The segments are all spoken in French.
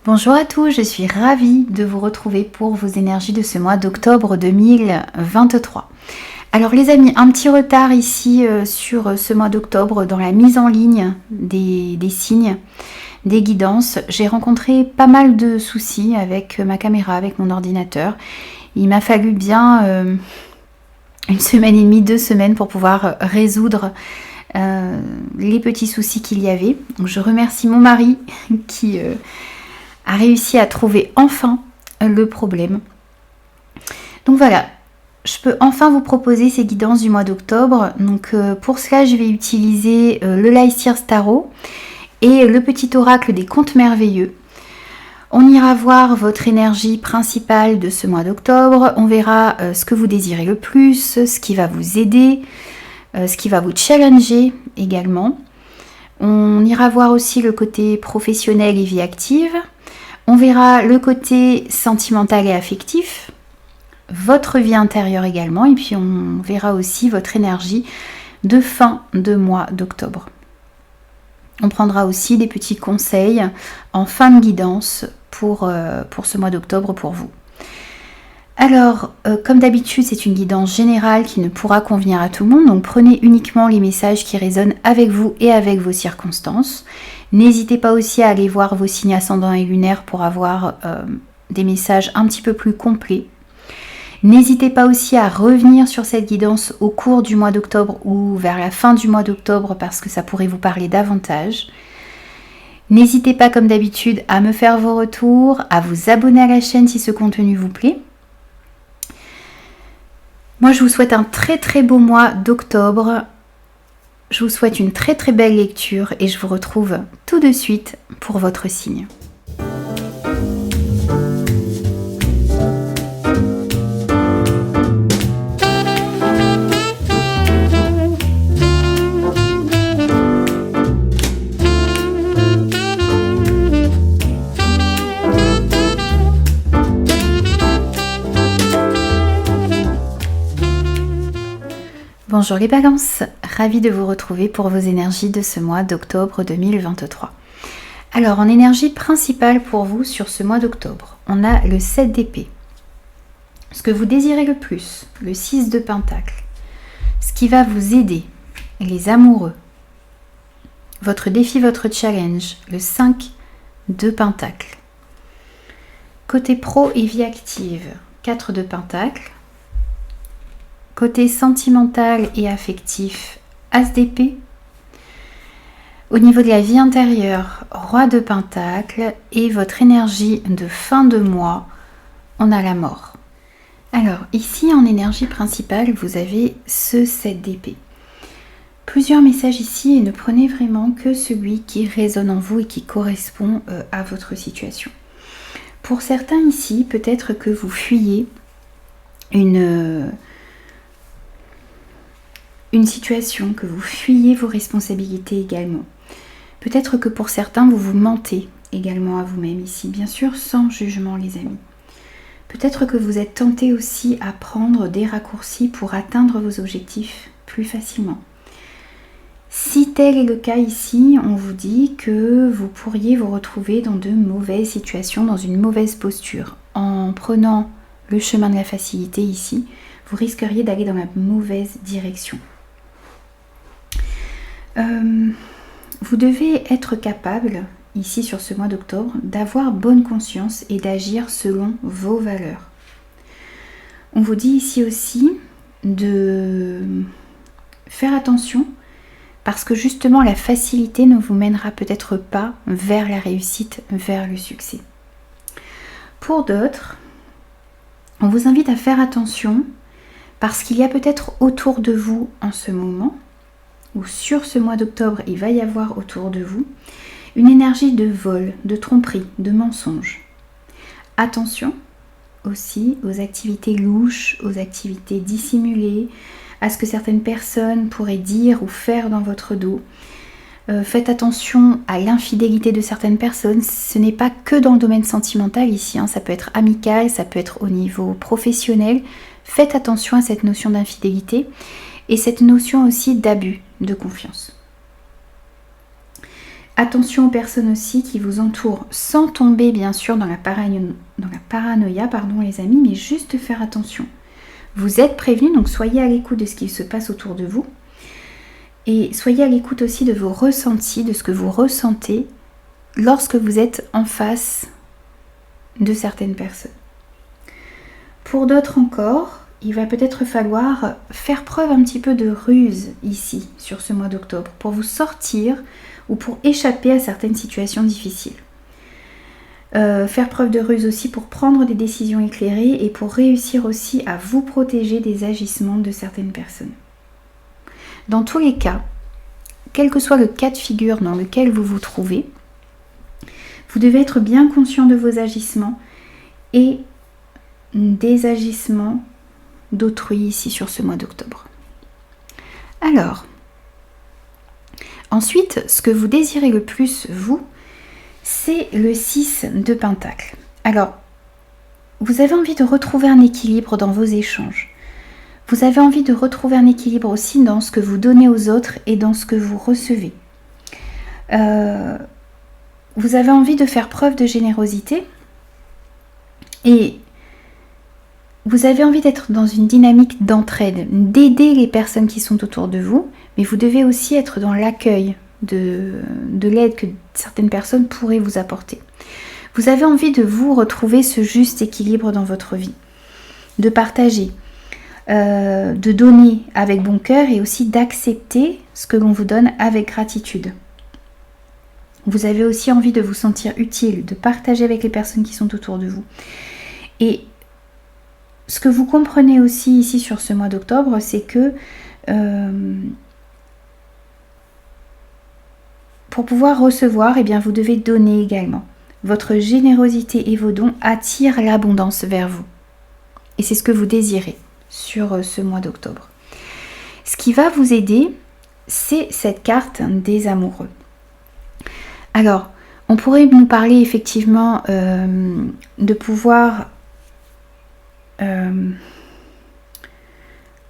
Bonjour à tous, je suis ravie de vous retrouver pour vos énergies de ce mois d'octobre 2023. Alors les amis, un petit retard ici sur ce mois d'octobre dans la mise en ligne des signes, des guidances. J'ai rencontré pas mal de soucis avec ma caméra, avec mon ordinateur. Il m'a fallu bien une semaine et demie, 2 semaines pour pouvoir résoudre les petits soucis qu'il y avait. Donc, je remercie mon mari qui a réussi à trouver enfin le problème. Donc voilà, je peux enfin vous proposer ces guidances du mois d'octobre. Donc pour cela, je vais utiliser le Lycir Tarot et le petit oracle des contes merveilleux. On ira voir votre énergie principale de ce mois d'octobre. On verra ce que vous désirez le plus, ce qui va vous aider, ce qui va vous challenger également. On ira voir aussi le côté professionnel et vie active. On verra le côté sentimental et affectif, votre vie intérieure également, et puis on verra aussi votre énergie de fin de mois d'octobre. On prendra aussi des petits conseils en fin de guidance pour ce mois d'octobre pour vous. Alors, comme d'habitude, c'est une guidance générale qui ne pourra convenir à tout le monde, donc prenez uniquement les messages qui résonnent avec vous et avec vos circonstances. N'hésitez pas aussi à aller voir vos signes ascendants et lunaires pour avoir des messages un petit peu plus complets. N'hésitez pas aussi à revenir sur cette guidance au cours du mois d'octobre ou vers la fin du mois d'octobre parce que ça pourrait vous parler davantage. N'hésitez pas comme d'habitude à me faire vos retours, à vous abonner à la chaîne si ce contenu vous plaît. Moi je vous souhaite un très beau mois d'octobre. Je vous souhaite une très belle lecture et je vous retrouve tout de suite pour votre signe. Bonjour les balances, ravie de vous retrouver pour vos énergies de ce mois d'octobre 2023. Alors en énergie principale pour vous sur ce mois d'octobre, on a le 7 d'épée. Ce que vous désirez le plus, le 6 de pentacle. Ce qui va vous aider, les amoureux. Votre défi, votre challenge, le 5 de pentacle. Côté pro et vie active, 4 de pentacle. Côté sentimental et affectif, As d'épée. Au niveau de la vie intérieure, Roi de pentacle. Et votre énergie de fin de mois, on a la mort. Alors ici en énergie principale, vous avez ce 7 d'épée. Plusieurs messages ici et ne prenez vraiment que celui qui résonne en vous et qui correspond à votre situation. Pour certains ici, peut-être que vous fuyez une situation, que vous fuyez vos responsabilités également. Peut-être que pour certains, vous vous mentez également à vous-même ici, bien sûr sans jugement les amis. Peut-être que vous êtes tenté aussi à prendre des raccourcis pour atteindre vos objectifs plus facilement. Si tel est le cas ici, on vous dit que vous pourriez vous retrouver dans de mauvaises situations, dans une mauvaise posture. En prenant le chemin de la facilité ici, vous risqueriez d'aller dans la mauvaise direction. Vous devez être capable, ici sur ce mois d'octobre, d'avoir bonne conscience et d'agir selon vos valeurs. On vous dit ici aussi de faire attention parce que justement la facilité ne vous mènera peut-être pas vers la réussite, vers le succès. Pour d'autres, on vous invite à faire attention parce qu'il y a peut-être autour de vous en ce moment ou sur ce mois d'octobre, il va y avoir autour de vous une énergie de vol, de tromperie, de mensonge. Attention aussi aux activités louches, aux activités dissimulées, à ce que certaines personnes pourraient dire ou faire dans votre dos. Faites attention à l'infidélité de certaines personnes. Ce n'est pas que dans le domaine sentimental ici, ça peut être amical, ça peut être au niveau professionnel. Faites attention à cette notion d'infidélité et cette notion aussi d'abus de confiance. Attention aux personnes aussi qui vous entourent, sans tomber bien sûr dans la paranoïa, pardon les amis, mais juste faire attention. Vous êtes prévenus, donc soyez à l'écoute de ce qui se passe autour de vous. Et soyez à l'écoute aussi de vos ressentis, de ce que vous ressentez lorsque vous êtes en face de certaines personnes. Pour d'autres encore, il va peut-être falloir faire preuve un petit peu de ruse ici, sur ce mois d'octobre, pour vous sortir ou pour échapper à certaines situations difficiles. Faire preuve de ruse aussi pour prendre des décisions éclairées et pour réussir aussi à vous protéger des agissements de certaines personnes. Dans tous les cas, quel que soit le cas de figure dans lequel vous vous trouvez, vous devez être bien conscient de vos agissements et des agissements d'autrui ici sur ce mois d'octobre. Alors, ensuite, ce que vous désirez le plus, vous, c'est le 6 de Pentacle. Alors, vous avez envie de retrouver un équilibre dans vos échanges. Vous avez envie de retrouver un équilibre aussi dans ce que vous donnez aux autres et dans ce que vous recevez. Vous avez envie de faire preuve de générosité et vous avez envie d'être dans une dynamique d'entraide, d'aider les personnes qui sont autour de vous, mais vous devez aussi être dans l'accueil de l'aide que certaines personnes pourraient vous apporter. Vous avez envie de vous retrouver ce juste équilibre dans votre vie, de partager, de donner avec bon cœur et aussi d'accepter ce que l'on vous donne avec gratitude. Vous avez aussi envie de vous sentir utile, de partager avec les personnes qui sont autour de vous. Et ce que vous comprenez aussi ici sur ce mois d'octobre, c'est que pour pouvoir recevoir, eh bien, vous devez donner également. Votre générosité et vos dons attirent l'abondance vers vous. Et c'est ce que vous désirez sur ce mois d'octobre. Ce qui va vous aider, c'est cette carte des amoureux. Alors, on pourrait nous parler effectivement de pouvoir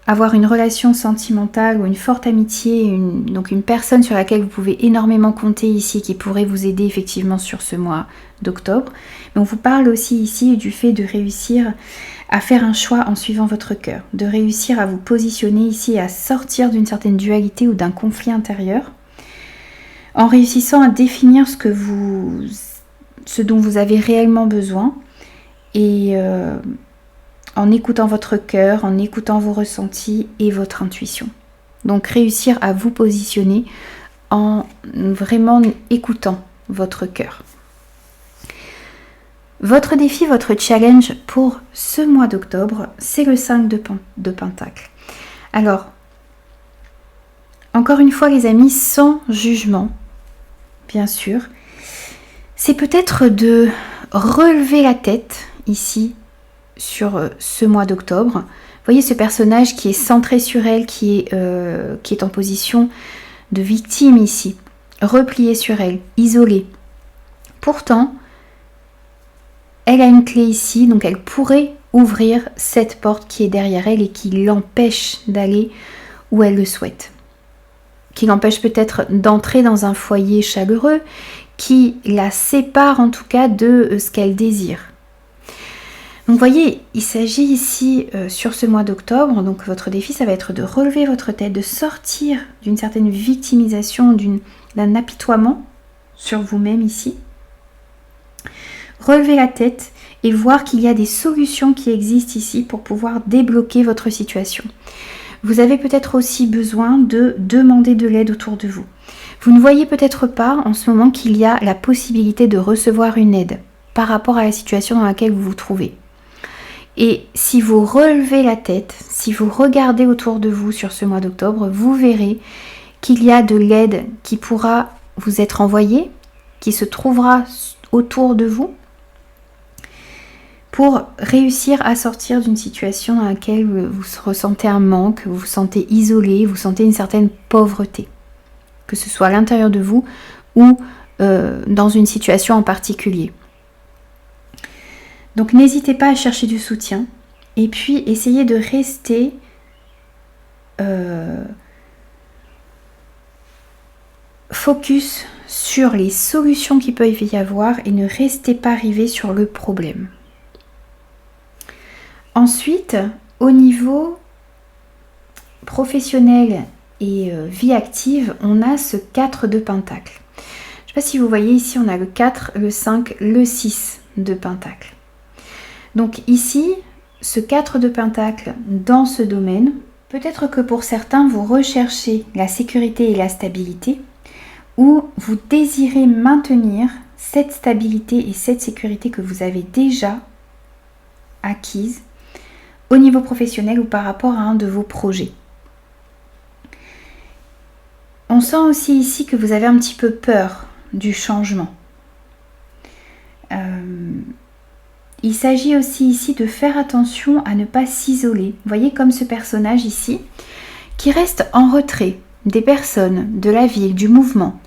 avoir une relation sentimentale ou une forte amitié, donc une personne sur laquelle vous pouvez énormément compter ici, qui pourrait vous aider effectivement sur ce mois d'octobre. Mais on vous parle aussi ici du fait de réussir à faire un choix en suivant votre cœur, de réussir à vous positionner ici et à sortir d'une certaine dualité ou d'un conflit intérieur, en réussissant à définir ce dont vous avez réellement besoin et en écoutant votre cœur, en écoutant vos ressentis et votre intuition. Donc réussir à vous positionner en vraiment écoutant votre cœur. Votre défi, votre challenge pour ce mois d'octobre, c'est le 5 de Pentacle. Alors, encore une fois les amis, sans jugement, bien sûr, c'est peut-être de relever la tête ici sur ce mois d'octobre. Vous voyez ce personnage qui est centré sur elle, qui est en position de victime ici, repliée sur elle, isolée. Pourtant, elle a une clé ici, donc elle pourrait ouvrir cette porte qui est derrière elle et qui l'empêche d'aller où elle le souhaite. Qui l'empêche peut-être d'entrer dans un foyer chaleureux, qui la sépare en tout cas de ce qu'elle désire. Donc vous voyez, il s'agit ici sur ce mois d'octobre, donc votre défi ça va être de relever votre tête, de sortir d'une certaine victimisation, d'un apitoiement sur vous-même ici. Relever la tête et voir qu'il y a des solutions qui existent ici pour pouvoir débloquer votre situation. Vous avez peut-être aussi besoin de demander de l'aide autour de vous. Vous ne voyez peut-être pas en ce moment qu'il y a la possibilité de recevoir une aide par rapport à la situation dans laquelle vous vous trouvez. Et si vous relevez la tête, si vous regardez autour de vous sur ce mois d'octobre, vous verrez qu'il y a de l'aide qui pourra vous être envoyée, qui se trouvera autour de vous, pour réussir à sortir d'une situation dans laquelle vous ressentez un manque, vous vous sentez isolé, vous sentez une certaine pauvreté. Que ce soit à l'intérieur de vous ou dans une situation en particulier. Donc n'hésitez pas à chercher du soutien et puis essayez de rester focus sur les solutions qui peuvent y avoir et ne restez pas rivé sur le problème. Ensuite, au niveau professionnel et vie active, on a ce 4 de pentacle. Je ne sais pas si vous voyez ici, on a le 4, le 5, le 6 de pentacle. Donc ici, ce 4 de pentacle dans ce domaine, peut-être que pour certains, vous recherchez la sécurité et la stabilité, ou vous désirez maintenir cette stabilité et cette sécurité que vous avez déjà acquise au niveau professionnel ou par rapport à un de vos projets. On sent aussi ici que vous avez un petit peu peur du changement. Il s'agit aussi ici de faire attention à ne pas s'isoler. Vous voyez comme ce personnage ici, qui reste en retrait des personnes, de la ville, du mouvement,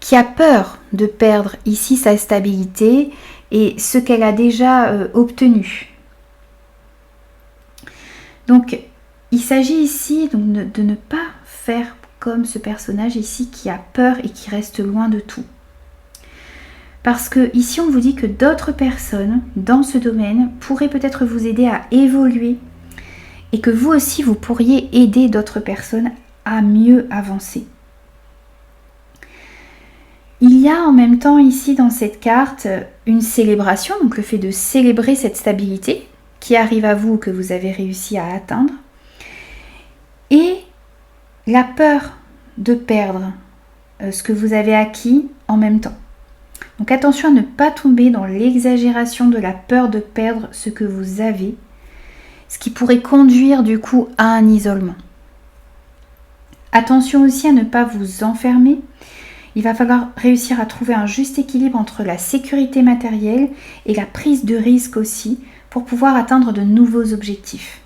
qui a peur de perdre ici sa stabilité et ce qu'elle a déjà obtenu. Donc, il s'agit ici donc, de ne pas faire comme ce personnage ici qui a peur et qui reste loin de tout. Parce que ici, on vous dit que d'autres personnes dans ce domaine pourraient peut-être vous aider à évoluer et que vous aussi, vous pourriez aider d'autres personnes à mieux avancer. Il y a en même temps ici dans cette carte une célébration, donc le fait de célébrer cette stabilité qui arrive à vous, que vous avez réussi à atteindre, et la peur de perdre ce que vous avez acquis en même temps. Donc attention à ne pas tomber dans l'exagération de la peur de perdre ce que vous avez, ce qui pourrait conduire du coup à un isolement. Attention aussi à ne pas vous enfermer. Il va falloir réussir à trouver un juste équilibre entre la sécurité matérielle et la prise de risque aussi pour pouvoir atteindre de nouveaux objectifs.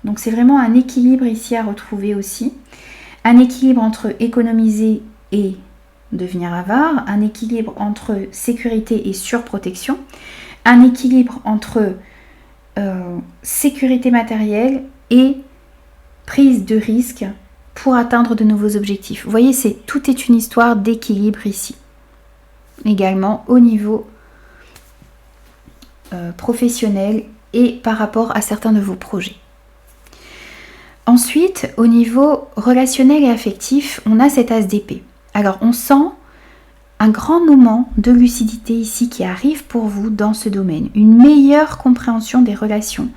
Donc c'est vraiment un équilibre ici à retrouver aussi. Un équilibre entre économiser et devenir avare, un équilibre entre sécurité et surprotection, un équilibre entre sécurité matérielle et prise de risque pour atteindre de nouveaux objectifs. Vous voyez, tout est une histoire d'équilibre ici. Également au niveau professionnel et par rapport à certains de vos projets. Ensuite, au niveau relationnel et affectif, on a cet as d'épée. Alors, on sent un grand moment de lucidité ici qui arrive pour vous dans ce domaine. Une meilleure compréhension des relations,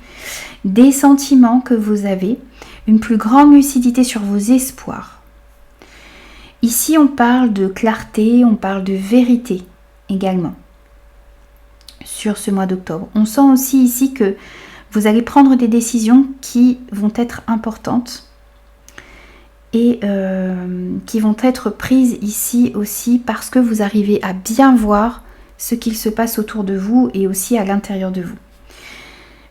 des sentiments que vous avez, une plus grande lucidité sur vos espoirs. Ici, on parle de clarté, on parle de vérité également sur ce mois d'octobre. On sent aussi ici que vous allez prendre des décisions qui vont être importantes et qui vont être prises ici aussi parce que vous arrivez à bien voir ce qu'il se passe autour de vous et aussi à l'intérieur de vous.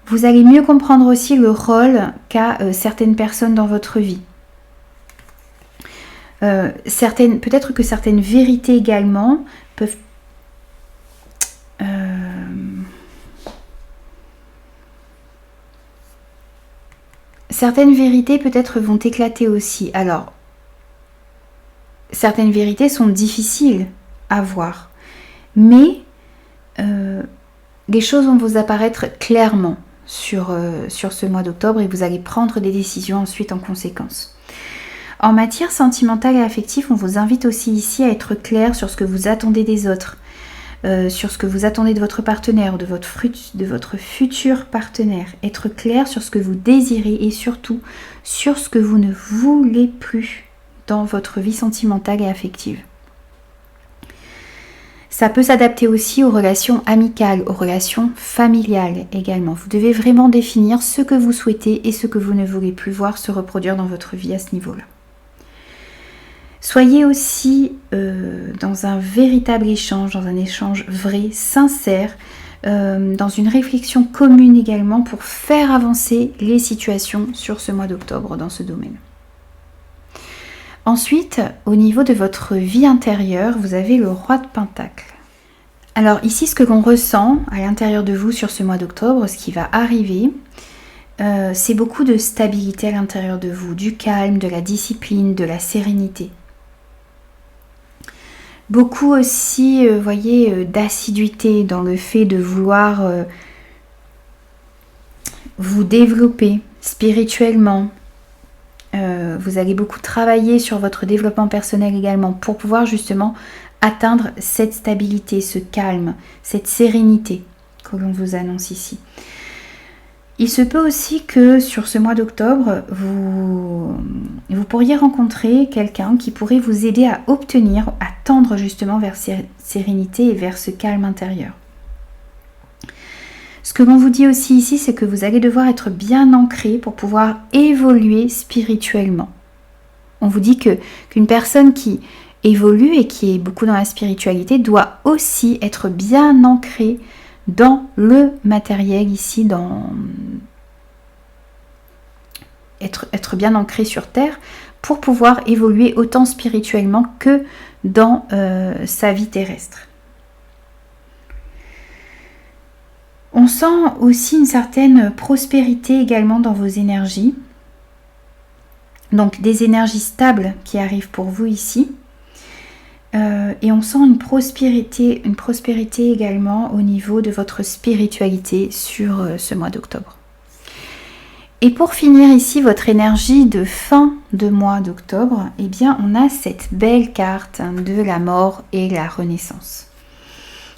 Vous allez mieux comprendre aussi le rôle qu'a certaines personnes dans votre vie. Peut-être que certaines vérités également peuvent... Certaines vérités peut-être vont éclater aussi. Alors, certaines vérités sont difficiles à voir, mais les choses vont vous apparaître clairement sur ce mois d'octobre et vous allez prendre des décisions ensuite en conséquence. En matière sentimentale et affective, on vous invite aussi ici à être clair sur ce que vous attendez des autres, sur ce que vous attendez de votre partenaire ou de votre futur partenaire. Être clair sur ce que vous désirez et surtout sur ce que vous ne voulez plus dans votre vie sentimentale et affective. Ça peut s'adapter aussi aux relations amicales, aux relations familiales également. Vous devez vraiment définir ce que vous souhaitez et ce que vous ne voulez plus voir se reproduire dans votre vie à ce niveau-là. Soyez aussi dans un véritable échange, dans un échange vrai, sincère, dans une réflexion commune également pour faire avancer les situations sur ce mois d'octobre dans ce domaine. Ensuite, au niveau de votre vie intérieure, vous avez le roi de Pentacle. Alors ici, ce que l'on ressent à l'intérieur de vous sur ce mois d'octobre, ce qui va arriver, c'est beaucoup de stabilité à l'intérieur de vous, du calme, de la discipline, de la sérénité. Beaucoup aussi, voyez, d'assiduité dans le fait de vouloir vous développer spirituellement. Vous allez beaucoup travailler sur votre développement personnel également pour pouvoir justement atteindre cette stabilité, ce calme, cette sérénité que l'on vous annonce ici. Il se peut aussi que sur ce mois d'octobre, vous pourriez rencontrer quelqu'un qui pourrait vous aider à obtenir, à tendre justement vers cette sérénité et vers ce calme intérieur. Ce que l'on vous dit aussi ici, c'est que vous allez devoir être bien ancré pour pouvoir évoluer spirituellement. On vous dit qu'une personne qui évolue et qui est beaucoup dans la spiritualité doit aussi être bien ancrée dans le matériel ici, être bien ancré sur Terre pour pouvoir évoluer autant spirituellement que dans sa vie terrestre. On sent aussi une certaine prospérité également dans vos énergies. Donc des énergies stables qui arrivent pour vous ici. Et on sent une prospérité également au niveau de votre spiritualité sur ce mois d'octobre. Et pour finir ici, votre énergie de fin de mois d'octobre, eh bien on a cette belle carte de la mort et la renaissance.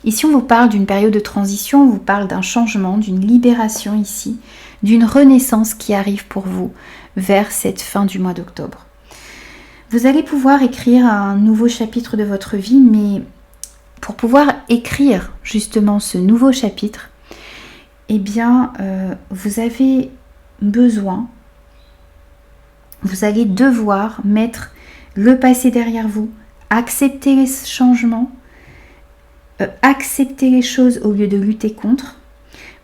Ici, on vous parle d'une période de transition, on vous parle d'un changement, d'une libération ici, d'une renaissance qui arrive pour vous vers cette fin du mois d'octobre. Vous allez pouvoir écrire un nouveau chapitre de votre vie, mais pour pouvoir écrire justement ce nouveau chapitre, eh bien, vous avez besoin, vous allez devoir mettre le passé derrière vous, accepter les changements, accepter les choses au lieu de lutter contre.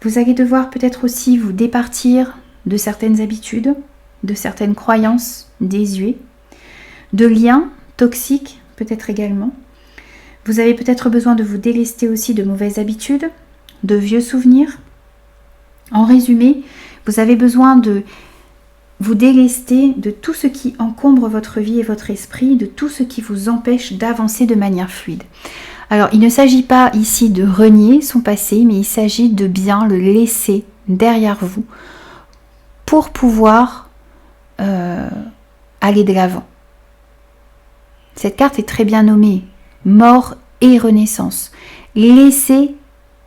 Vous allez devoir peut-être aussi vous départir de certaines habitudes, de certaines croyances désuètes, de liens toxiques peut-être également. Vous avez peut-être besoin de vous délester aussi de mauvaises habitudes, de vieux souvenirs. En résumé, vous avez besoin de vous délester de tout ce qui encombre votre vie et votre esprit, de tout ce qui vous empêche d'avancer de manière fluide. Alors, il ne s'agit pas ici de renier son passé, mais il s'agit de bien le laisser derrière vous pour pouvoir aller de l'avant. Cette carte est très bien nommée, mort et renaissance. Laissez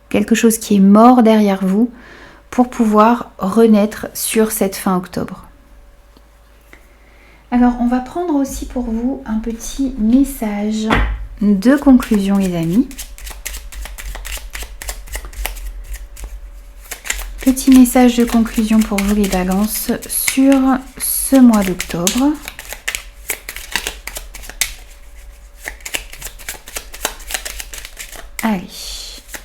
quelque chose qui est mort derrière vous pour pouvoir renaître sur cette fin octobre. Alors, on va prendre aussi pour vous un petit message de conclusion, les amis. Petit message de conclusion pour vous, les balances, sur ce mois d'octobre. Allez,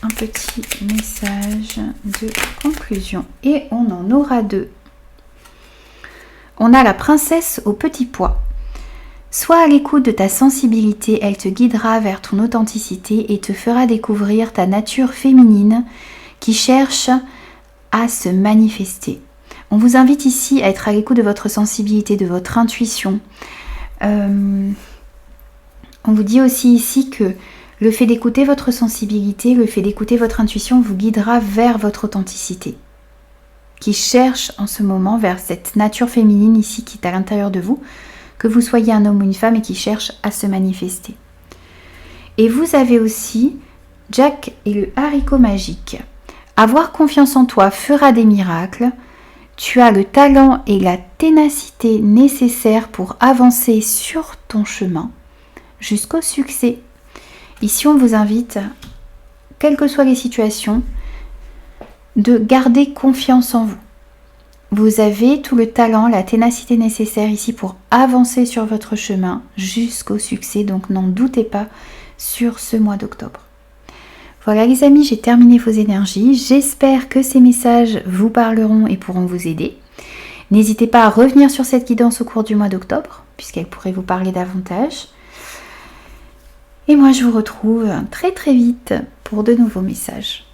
un petit message de conclusion. Et on en aura deux. On a la princesse au petit pois. Sois à l'écoute de ta sensibilité, elle te guidera vers ton authenticité et te fera découvrir ta nature féminine qui cherche à se manifester. On vous invite ici à être à l'écoute de votre sensibilité, de votre intuition. On vous dit aussi ici que le fait d'écouter votre sensibilité, le fait d'écouter votre intuition vous guidera vers votre authenticité, qui cherche en ce moment vers cette nature féminine ici qui est à l'intérieur de vous, que vous soyez un homme ou une femme et qui cherche à se manifester. Et vous avez aussi Jack et le haricot magique. Avoir confiance en toi fera des miracles. Tu as le talent et la ténacité nécessaires pour avancer sur ton chemin jusqu'au succès. Ici, on vous invite, quelles que soient les situations, de garder confiance en vous. Vous avez tout le talent, la ténacité nécessaire ici pour avancer sur votre chemin jusqu'au succès. Donc n'en doutez pas sur ce mois d'octobre. Voilà les amis, j'ai terminé vos énergies. J'espère que ces messages vous parleront et pourront vous aider. N'hésitez pas à revenir sur cette guidance au cours du mois d'octobre, puisqu'elle pourrait vous parler davantage. Et moi je vous retrouve très très vite pour de nouveaux messages.